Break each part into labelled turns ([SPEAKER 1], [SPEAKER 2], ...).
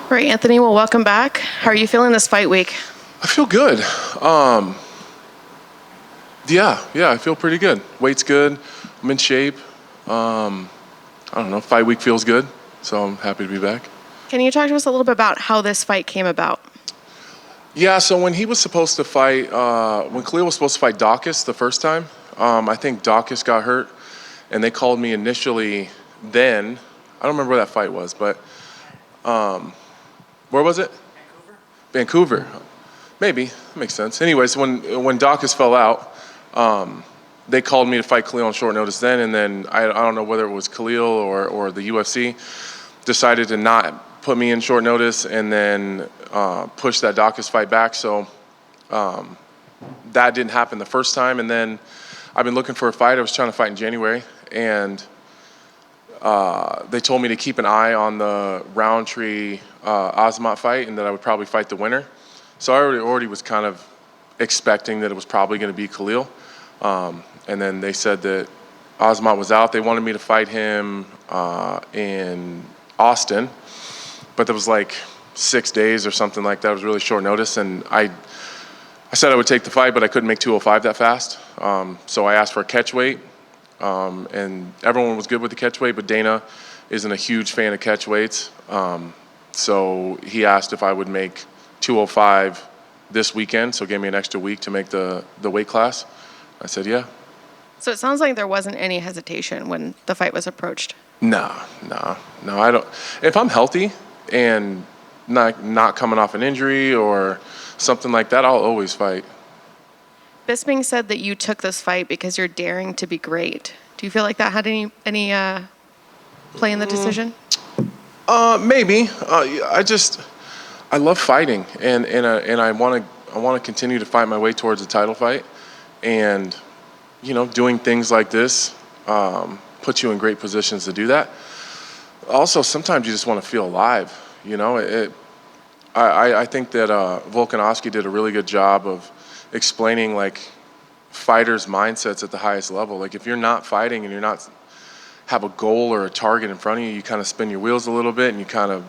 [SPEAKER 1] All right, Anthony, well, welcome back. How are you feeling this fight week?
[SPEAKER 2] I feel good. Yeah, I feel pretty good. Weight's good. I'm in shape. I don't know, fight week feels good, so I'm happy to be back.
[SPEAKER 1] Can you talk to us a little bit about how this fight came about?
[SPEAKER 2] Yeah, so when he was supposed to fight, when Khalil was supposed to fight Dawkins the first time, I think Dawkins got hurt, and they called me initially then. I don't remember where that fight was, but where was it? Vancouver. Maybe. That makes sense. Anyways, when Dawkins fell out, they called me to fight Khalil on short notice then, and then I don't know whether it was Khalil or the UFC decided to not put me in short notice and then push that Dawkins fight back. So that didn't happen the first time, and then I've been looking for a fight. I was trying to fight in January, and they told me to keep an eye on the Rountree Osmont fight and that I would probably fight the winner. So I already was kind of expecting that it was probably going to be Khalil. And then they said that Osmont was out. They wanted me to fight him in Austin, but there was like 6 days or something like that. It was really short notice, and I said I would take the fight, but I couldn't make 205 that fast. So I asked for a catch weight, and everyone was good with the catch weight, but Dana isn't a huge fan of catch weights. So he asked if I would make 205 this weekend, so gave me an extra week to make the weight class. I said, yeah.
[SPEAKER 1] So it sounds like there wasn't any hesitation when the fight was approached.
[SPEAKER 2] No, I don't. If I'm healthy and not coming off an injury or something like that, I'll always fight.
[SPEAKER 1] Bisping said that you took this fight because you're daring to be great. Do you feel like that had any play in the decision?
[SPEAKER 2] Maybe. I love fighting, and I want to continue to fight my way towards a title fight, and doing things like this puts you in great positions to do that. Also, sometimes you just want to feel alive. I think that Volkanovski did a really good job of explaining like fighters' mindsets at the highest level. Like if you're not fighting and you're not have a goal or a target in front of you, you kind of spin your wheels a little bit, and you kind of,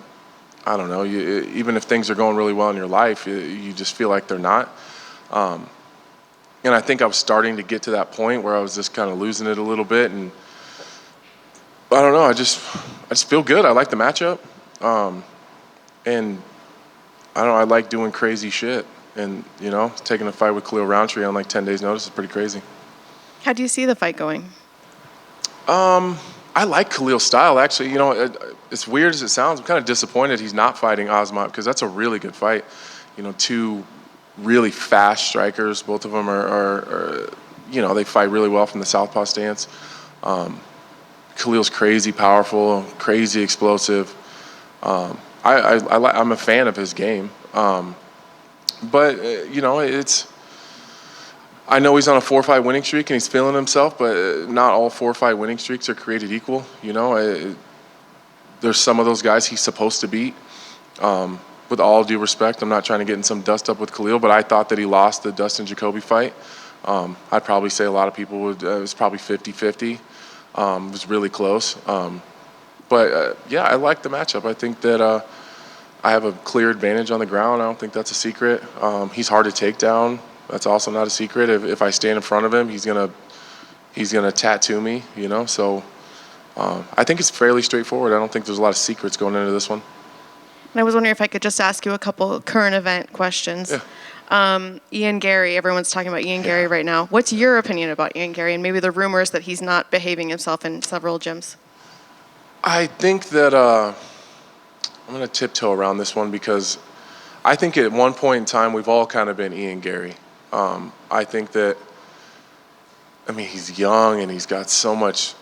[SPEAKER 2] I don't know, even if things are going really well in your life, you just feel like they're not. And I think I was starting to get to that point where I was just kind of losing it a little bit, and I don't know, I just feel good. I like the matchup, and I don't know, I like doing crazy shit, and taking a fight with Khalil Rountree on like 10 days' notice is pretty crazy.
[SPEAKER 1] How do you see the fight going?
[SPEAKER 2] I like Khalil's style, actually. As weird as it sounds, I'm kind of disappointed he's not fighting Osmont because that's a really good fight. Two really fast strikers. Both of them are they fight really well from the southpaw stance. Khalil's crazy powerful, crazy explosive. I'm a fan of his game. But I know he's on a 4-fight winning streak and he's feeling himself, but not all 4-fight winning streaks are created equal. There's some of those guys he's supposed to beat. With all due respect, I'm not trying to get in some dust up with Khalil, but I thought that he lost the Dustin Jacoby fight. I'd probably say a lot of people would. It was probably 50-50. It was really close. Yeah, I like the matchup. I think that I have a clear advantage on the ground. I don't think that's a secret. He's hard to take down. That's also not a secret. If I stand in front of him, he's gonna tattoo me. So I think it's fairly straightforward. I don't think there's a lot of secrets going into this one.
[SPEAKER 1] And I was wondering if I could just ask you a couple current event questions.
[SPEAKER 2] Yeah.
[SPEAKER 1] Ian Garry, everyone's talking about Ian Garry right now. What's your opinion about Ian Garry and maybe the rumors that he's not behaving himself in several gyms?
[SPEAKER 2] I think that I'm going to tiptoe around this one because I think at one point in time we've all kind of been Ian Garry. I think that, he's young and he's got so much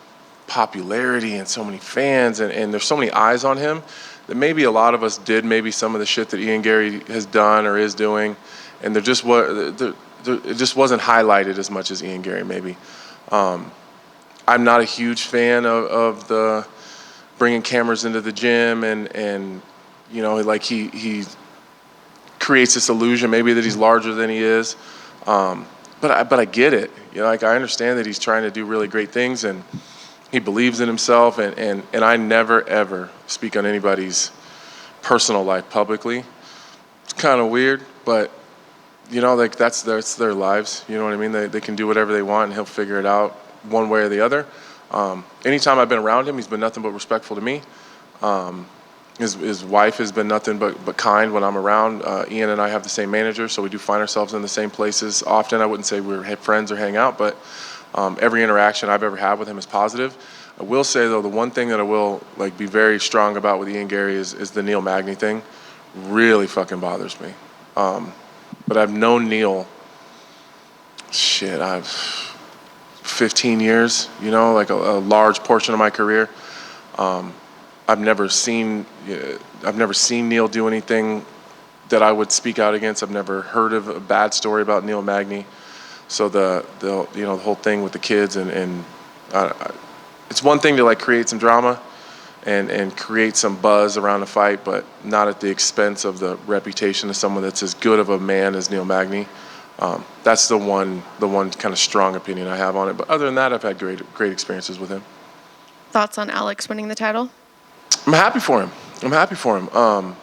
[SPEAKER 2] popularity and so many fans and there's so many eyes on him that maybe a lot of us did maybe some of the shit that Ian Garry has done or is doing, and it just wasn't highlighted as much as Ian Garry maybe. I'm not a huge fan of the bringing cameras into the gym and like he creates this illusion maybe that he's larger than he is. But I get it. I understand that he's trying to do really great things and he believes in himself and I never ever speak on anybody's personal life publicly. It's kind of weird, but like that's their lives. You know what I mean? They can do whatever they want, and he'll figure it out one way or the other. Anytime I've been around him, he's been nothing but respectful to me. His wife has been nothing but kind when I'm around. Ian and I have the same manager, so we do find ourselves in the same places often. I wouldn't say we're friends or hang out, but every interaction I've ever had with him is positive. I will say, though, the one thing that I will be very strong about with Ian Garry is the Neil Magny thing. Really fucking bothers me. But I've known Neil, I've 15 years, like a large portion of my career. I've never seen Neil do anything that I would speak out against. I've never heard of a bad story about Neil Magny. So the whole thing with the kids and it's one thing to create some drama and create some buzz around a fight, but not at the expense of the reputation of someone that's as good of a man as Neil Magny. That's the one kind of strong opinion I have on it. But other than that, I've had great experiences with him.
[SPEAKER 1] Thoughts on Alex winning the title?
[SPEAKER 2] I'm happy for him. I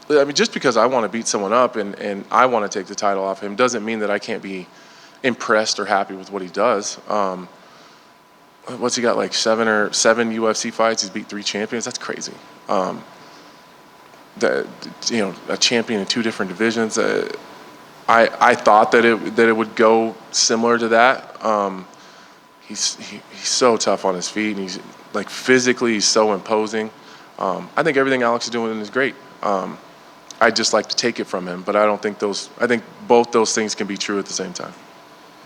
[SPEAKER 2] mean, just because I want to beat someone up and I want to take the title off him doesn't mean that I can't be impressed or happy with what he does. What's he got, seven UFC fights? He's beat 3 champions. That's crazy. A champion in 2 different divisions. I thought that it would go similar to that. He's so tough on his feet, and he's physically he's so imposing. I think everything Alex is doing is great. I'd just like to take it from him, but I think both those things can be true at the same time.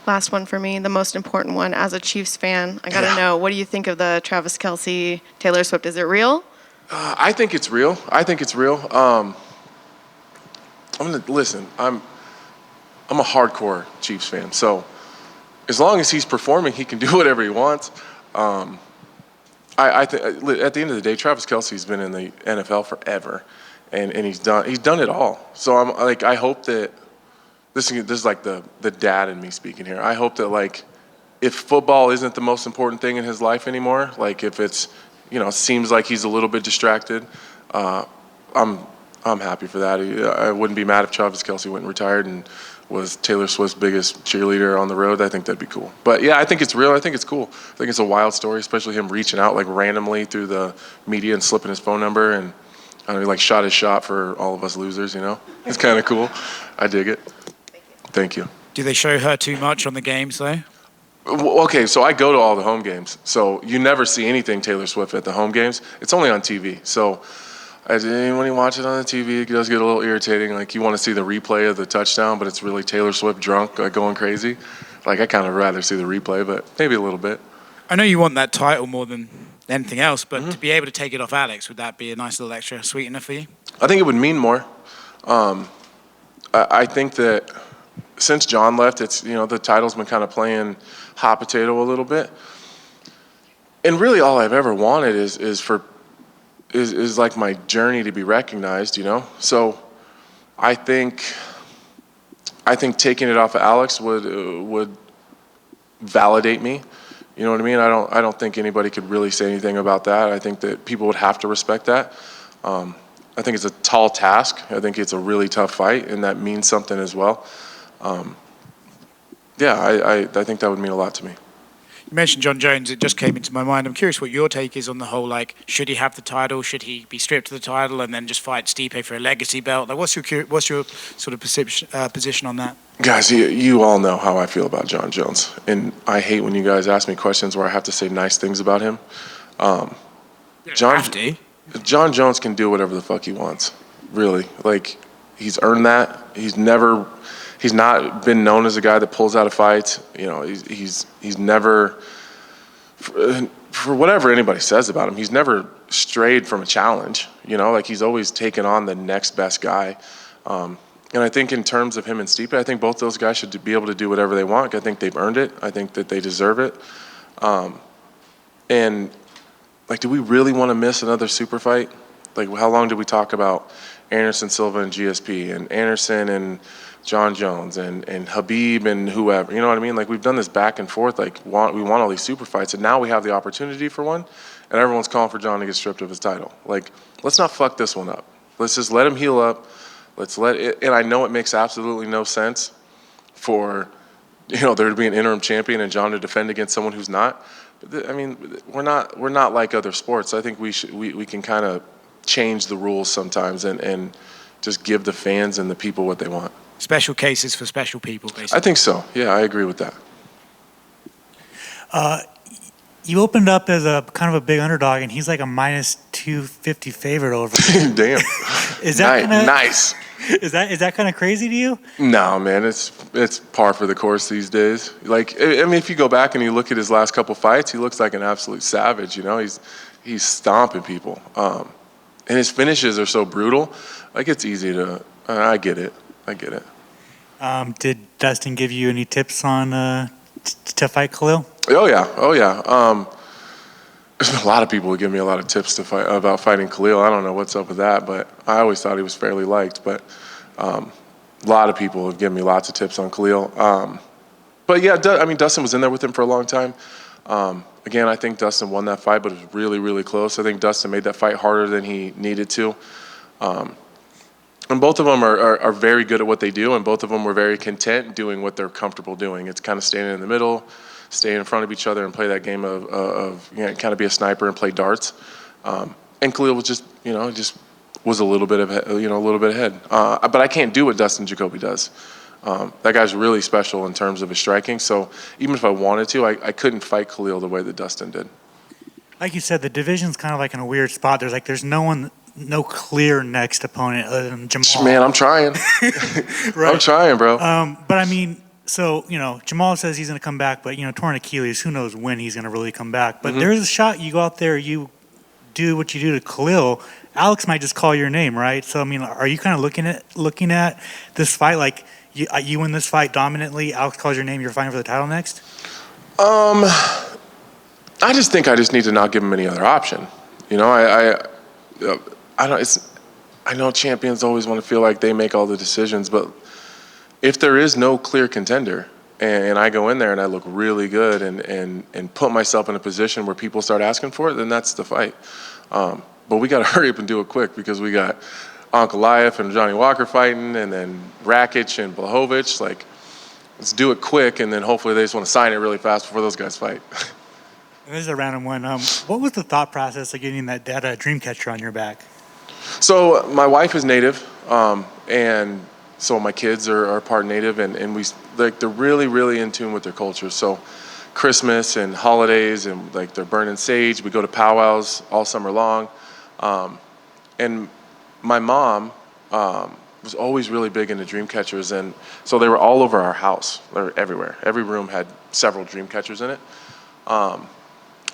[SPEAKER 1] Last one for me, the most important one. As a Chiefs fan, I gotta know, what do you think of the Travis Kelce, Taylor Swift? Is it real?
[SPEAKER 2] I think it's real. I'm a hardcore Chiefs fan, so as long as he's performing, he can do whatever he wants. I think at the end of the day, Travis Kelce's been in the NFL forever, and he's done it all. So I hope that this is the dad in me speaking here. I hope that if football isn't the most important thing in his life anymore, if it's seems like he's a little bit distracted, I'm happy for that. I wouldn't be mad if Travis Kelce went and retired and was Taylor Swift's biggest cheerleader on the road. I think that'd be cool. But yeah, I think it's real. I think it's cool. I think it's a wild story, especially him reaching out randomly through the media and slipping his phone number and he shot his shot for all of us losers. It's kind of cool. I dig it. Thank you.
[SPEAKER 3] Do they show her too much on the games though?
[SPEAKER 2] Okay, so I go to all the home games. So you never see anything Taylor Swift at the home games. It's only on TV. So when you watch it on the TV, it does get a little irritating. You want to see the replay of the touchdown, but it's really Taylor Swift drunk, going crazy. I kind of rather see the replay, but maybe a little bit.
[SPEAKER 3] I know you want that title more than anything else, but to be able to take it off Alex, would that be a nice little extra sweetener for you?
[SPEAKER 2] I think it would mean more. I think that since Jon left, it's the title's been kind of playing hot potato a little bit, and really all I've ever wanted is my journey to be recognized. So I think taking it off of Alex would validate me. You know what I mean? I don't think anybody could really say anything about that. I think that people would have to respect that. I think it's a tall task. I think it's a really tough fight, and that means something as well. I think that would mean a lot to me.
[SPEAKER 3] You mentioned Jon Jones. It just came into my mind. I'm curious what your take is on the whole, should he have the title? Should he be stripped of the title and then just fight Stipe for a legacy belt? What's your sort of position on that?
[SPEAKER 2] Guys, you all know how I feel about Jon Jones, and I hate when you guys ask me questions where I have to say nice things about him. Jon Jones can do whatever the fuck he wants, really. He's earned that. He's not been known as a guy that pulls out of fights. He's never, for whatever anybody says about him, he's never strayed from a challenge. He's always taken on the next best guy. And I think in terms of him and Stipe, I think both those guys should be able to do whatever they want. I think they've earned it. I think that they deserve it. And do we really want to miss another super fight? How long did we talk about Anderson Silva and GSP and Anderson and Jon Jones and Habib and whoever? You know what I mean? We've done this back and forth. We want all these super fights, and now we have the opportunity for one, and everyone's calling for Jon to get stripped of his title. Let's not fuck this one up. Let's just let him heal up. Let's let it. And I know it makes absolutely no sense for, there to be an interim champion and Jon to defend against someone who's not. But I mean, we're not like other sports. I think we can kind of change the rules sometimes and just give the fans and the people what they want.
[SPEAKER 3] Special cases for special people, basically.
[SPEAKER 2] I think so. Yeah, I agree with that.
[SPEAKER 4] You opened up as a kind of a big underdog, and he's like a minus 250 favorite over.
[SPEAKER 2] Damn.
[SPEAKER 4] Is that
[SPEAKER 2] nice?
[SPEAKER 4] Is that kind of crazy to you?
[SPEAKER 2] No, man, it's par for the course these days. Like, I mean, if you go back and you look at his last couple fights, he looks like an absolute savage. He's stomping people, and his finishes are so brutal. Like, it's easy to. I get it.
[SPEAKER 4] Did Dustin give you any tips on to fight Khalil?
[SPEAKER 2] Oh yeah. There's a lot of people who give me a lot of tips about fighting Khalil. I don't know what's up with that, but I always thought he was fairly liked. But a lot of people have given me lots of tips on Khalil. But yeah, Dustin was in there with him for a long time. Again, I think Dustin won that fight, but it was really, really close. I think Dustin made that fight harder than he needed to. And both of them are very good at what they do, and both of them were very content doing what they're comfortable doing. It's kind of standing in the middle, stay in front of each other and play that game of kind of be a sniper and play darts. And Khalil was just was a little bit ahead. But I can't do what Dustin Jacoby does. That guy's really special in terms of his striking. So even if I wanted to, I couldn't fight Khalil the way that Dustin did.
[SPEAKER 4] Like you said, the division's kind of like in a weird spot. There's no clear next opponent other than Jamal.
[SPEAKER 2] Man, I'm trying.
[SPEAKER 4] Right.
[SPEAKER 2] I'm trying, bro.
[SPEAKER 4] But I mean, so, Jamal says he's going to come back, but, torn Achilles, who knows when he's going to really come back. But there's a shot you go out there, you do what you do to Khalil, Alex might just call your name, right? So, I mean, are you kind of looking at this fight like you win this fight dominantly, Alex calls your name, you're fighting for the title next?
[SPEAKER 2] I just think I just need to not give him any other option. I know champions always want to feel like they make all the decisions, but if there is no clear contender and I go in there and I look really good and put myself in a position where people start asking for it, then that's the fight. But we got to hurry up and do it quick because we got TheMacLife and Johnny Walker fighting and then Rakic and Blachowicz. Like, let's do it quick and then hopefully they just want to sign it really fast before those guys fight.
[SPEAKER 4] This is a random one. What was the thought process of getting that dream catcher on your back?
[SPEAKER 2] So my wife is Native, and so my kids are part Native, and they're really, really in tune with their culture. So Christmas and holidays, and they're burning sage. We go to powwows all summer long, and my mom was always really big into dream catchers, and so they were all over our house. They were everywhere. Every room had several dream catchers in it.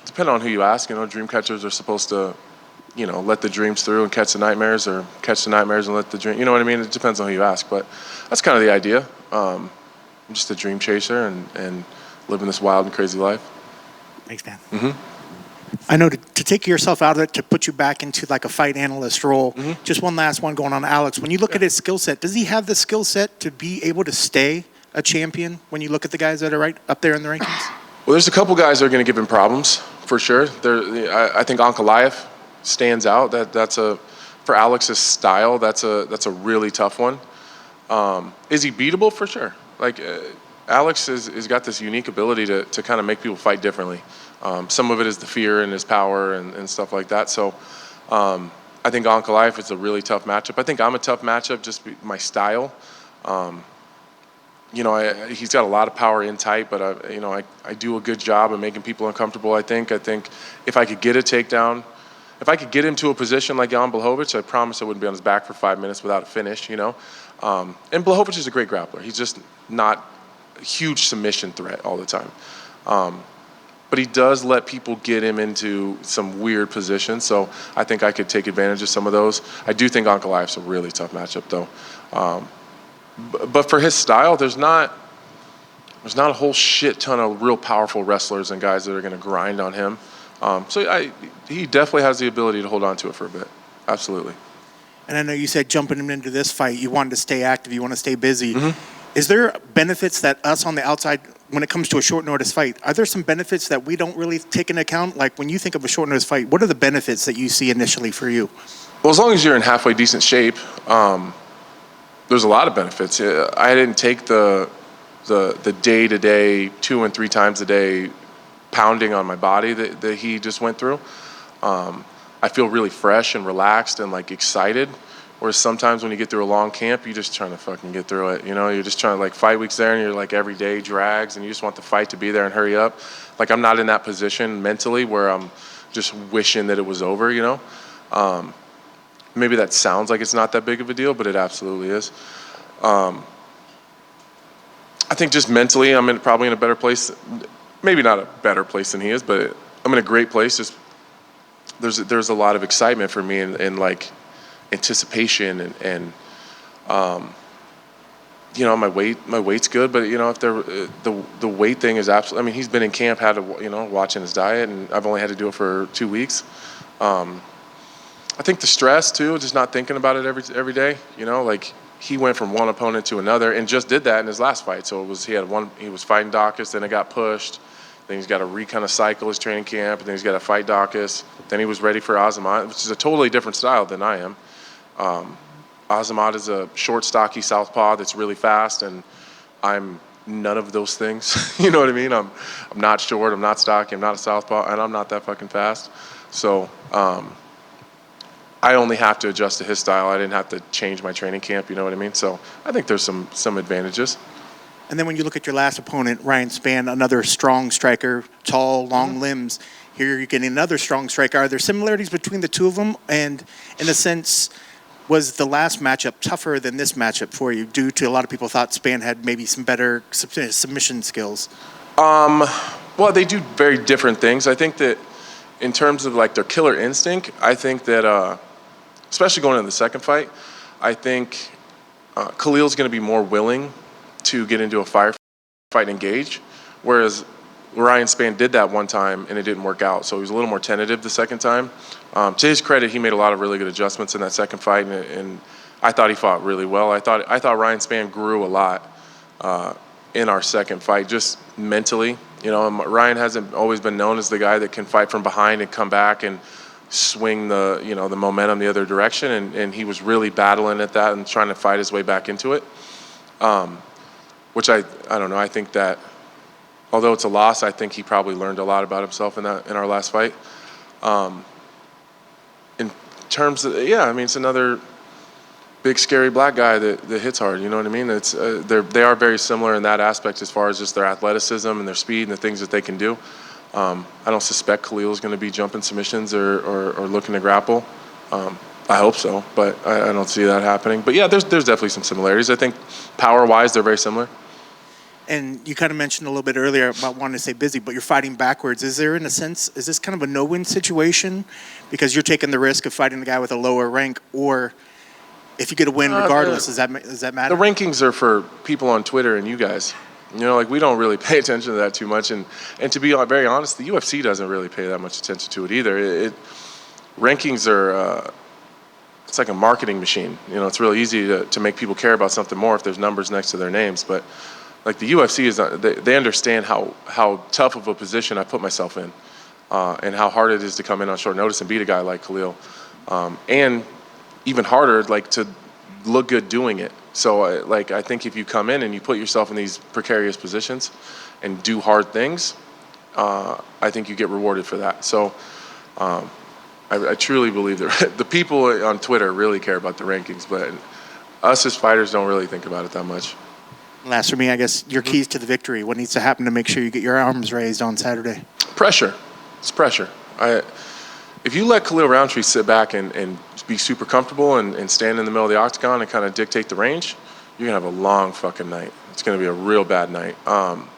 [SPEAKER 2] Depending on who you ask, dream catchers are supposed to, let the dreams through and catch the nightmares, or catch the nightmares and let the dream. You know what I mean? It depends on who you ask, but that's kind of the idea. I'm just a dream chaser and living this wild and crazy life.
[SPEAKER 4] Thanks, man.
[SPEAKER 2] Mm-hmm.
[SPEAKER 5] I know to take yourself out of it, to put you back into like a fight analyst role. Mm-hmm. Just one last one going on Alex. When you look at his skill set, does he have the skill set to be able to stay a champion when you look at the guys that are right up there in the rankings?
[SPEAKER 2] Well, there's a couple guys that are going to give him problems for sure. I think TheMacLife stands out. That's for Alex's style. That's a really tough one. Is he beatable? For sure. Alex has got this unique ability to kind of make people fight differently. Some of it is the fear and his power and stuff like that. So I think TheMacLife is a really tough matchup. I think I'm a tough matchup, just my style. He's got a lot of power in tight, but I do a good job of making people uncomfortable. I think if I could get a takedown, if I could get him to a position like Jan Blachowicz, I promise I wouldn't be on his back for 5 minutes without a finish. And Blachowicz is a great grappler. He's just not a huge submission threat all the time. But he does let people get him into some weird positions, so I think I could take advantage of some of those. I do think TheMacLife's a really tough matchup, though. But for his style, there's not a whole shit ton of real powerful wrestlers and guys that are going to grind on him. He definitely has the ability to hold on to it for a bit. Absolutely.
[SPEAKER 5] And I know you said jumping him into this fight, you wanted to stay active, you want to stay busy.
[SPEAKER 2] Mm-hmm.
[SPEAKER 5] Is there benefits that us on the outside, when it comes to a short notice fight, are there some benefits that we don't really take into account? Like when you think of a short notice fight, what are the benefits that you see initially for you?
[SPEAKER 2] Well, as long as you're in halfway decent shape, there's a lot of benefits. I didn't take the day-to-day 2 and 3 times a day pounding on my body that he just went through. I feel really fresh and relaxed and like excited. Whereas sometimes when you get through a long camp, you're just trying to fucking get through it. You know, you're just trying to, like, fight week's there and you're like every day drags and you just want the fight to be there and hurry up. Like, I'm not in that position mentally where I'm just wishing that it was over, you know? Maybe that sounds like it's not that big of a deal, but it absolutely is. I think just mentally, I'm probably in a better place. Maybe not a better place than he is, but I'm in a great place. Just there's a lot of excitement for me and like anticipation and you know, my weight's good, but you know, if the weight thing is absolutely. I mean, he's been in camp, watching his diet, and I've only had to do it for 2 weeks. I think the stress too, just not thinking about it every day. You know, like he went from one opponent to another and just did that in his last fight. So he was fighting Dawkins, then it got pushed. Then he's got to kind of cycle his training camp, and then he's got to fight Dawkins. Then he was ready for Azamat, which is a totally different style than I am. Azamat is a short, stocky southpaw that's really fast, and I'm none of those things. You know what I mean? I'm not short, I'm not stocky, I'm not a southpaw, and I'm not that fucking fast. So I only have to adjust to his style. I didn't have to change my training camp, you know what I mean? So I think there's some advantages.
[SPEAKER 5] And then when you look at your last opponent, Ryan Spann, another strong striker, tall, long limbs. Here you're getting another strong striker. Are there similarities between the two of them? And in a sense, was the last matchup tougher than this matchup for you due to a lot of people thought Spann had maybe some better submission skills?
[SPEAKER 2] Well, they do very different things. I think that in terms of like their killer instinct, I think that, especially going into the second fight, I think Khalil's going to be more willing to get into a firefight and engage, whereas Ryan Spann did that one time and it didn't work out, so he was a little more tentative the second time. To his credit, he made a lot of really good adjustments in that second fight, and I thought he fought really well. I thought Ryan Spann grew a lot in our second fight, just mentally. You know, Ryan hasn't always been known as the guy that can fight from behind and come back and swing the momentum the other direction, and he was really battling at that and trying to fight his way back into it. Which I don't know. I think that although it's a loss, I think he probably learned a lot about himself in our last fight. In terms of, I mean, it's another big scary black guy that hits hard. You know what I mean? It's they are very similar in that aspect as far as just their athleticism and their speed and the things that they can do. I don't suspect Khalil is going to be jumping submissions or looking to grapple. I hope so, but I don't see that happening. But yeah, there's definitely some similarities. I think power-wise, they're very similar.
[SPEAKER 5] And you kind of mentioned a little bit earlier about wanting to stay busy, but you're fighting backwards. Is this kind of a no-win situation? Because you're taking the risk of fighting the guy with a lower rank, or if you get a win regardless, does that matter?
[SPEAKER 2] The rankings are for people on Twitter and you guys. You know, like we don't really pay attention to that too much. And to be very honest, the UFC doesn't really pay that much attention to it either. Rankings are, it's like a marketing machine. You know, it's really easy to make people care about something more if there's numbers next to their names. But like the UFC they understand how tough of a position I put myself in, and how hard it is to come in on short notice and beat a guy like Khalil, and even harder like to look good doing it. So I think if you come in and you put yourself in these precarious positions and do hard things, I think you get rewarded for that. So I truly believe that the people on Twitter really care about the rankings, but us as fighters don't really think about it that much.
[SPEAKER 5] Last for me, I guess, your keys to the victory. What needs to happen to make sure you get your arms raised on Saturday?
[SPEAKER 2] Pressure. It's pressure. If you let Khalil Rountree sit back and be super comfortable and stand in the middle of the octagon and kind of dictate the range, you're going to have a long fucking night. It's going to be a real bad night.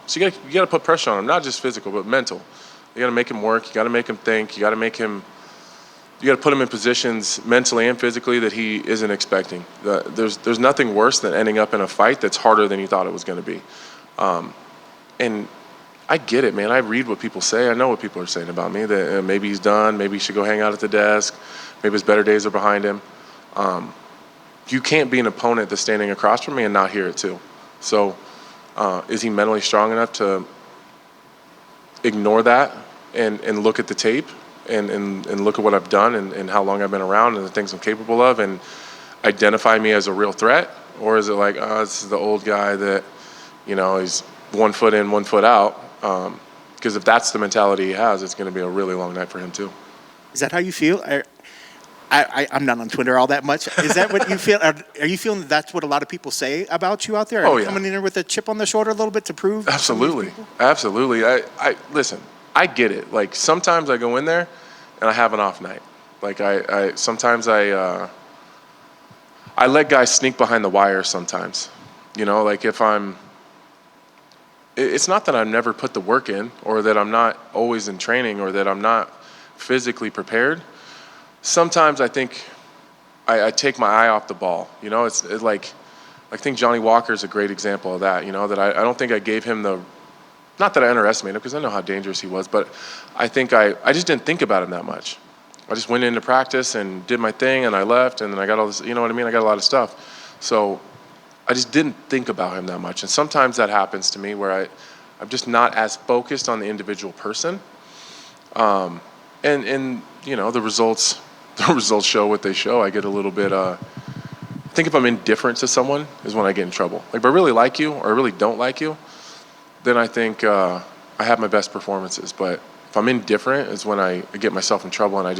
[SPEAKER 2] So you got to put pressure on him, not just physical, but mental. You got to make him work. You got to make him think. You got to put him in positions mentally and physically that he isn't expecting. There's nothing worse than ending up in a fight that's harder than you thought it was going to be. And I get it, man. I read what people say. I know what people are saying about me, that maybe he's done, maybe he should go hang out at the desk, maybe his better days are behind him. You can't be an opponent that's standing across from me and not hear it too. So is he mentally strong enough to ignore that and look at the tape and look at what I've done and how long I've been around and the things I'm capable of and identify me as a real threat? Or is it like, oh, this is the old guy that, he's 1 foot in, 1 foot out? Because if that's the mentality he has, it's going to be a really long night for him too.
[SPEAKER 5] Is that how you feel? I'm not on Twitter all that much. Is that what you feel? Are you feeling that's what a lot of people say about you out there? Are you coming in there with a chip on the shoulder a little bit to prove?
[SPEAKER 2] Absolutely. Absolutely. I listen, I get it. Like sometimes I go in there and I have an off night. Like sometimes I let guys sneak behind the wire sometimes. Like if it's not that I've never put the work in or that I'm not always in training or that I'm not physically prepared. Sometimes I think I take my eye off the ball. It's like I think Johnny Walker's a great example of that. That I don't think I gave him not that I underestimated him because I know how dangerous he was, but I think I just didn't think about him that much. I just went into practice and did my thing and I left and then I got all this, you know what I mean? I got a lot of stuff. So I just didn't think about him that much. And sometimes that happens to me where I'm just not as focused on the individual person. And the results show what they show. I get a little bit, I think if I'm indifferent to someone is when I get in trouble. Like if I really like you or I really don't like you, then I think I have my best performances. But if I'm indifferent is when I get myself in trouble and I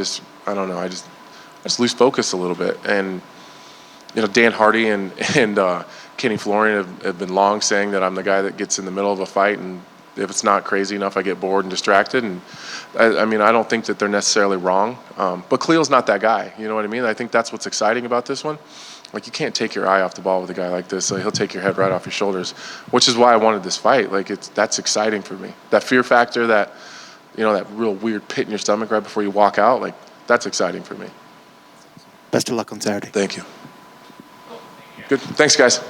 [SPEAKER 2] don't know, I just lose focus a little bit. And, Dan Hardy and Kenny Florian have been long saying that I'm the guy that gets in the middle of a fight and if it's not crazy enough, I get bored and distracted. And I don't think that they're necessarily wrong. But Khalil's not that guy. You know what I mean? I think that's what's exciting about this one. Like you can't take your eye off the ball with a guy like this. He'll take your head right off your shoulders, which is why I wanted this fight. Like that's exciting for me. That fear factor, that real weird pit in your stomach right before you walk out, like that's exciting for me.
[SPEAKER 5] Best of luck on Saturday.
[SPEAKER 2] Thank you. Good. Thanks, guys.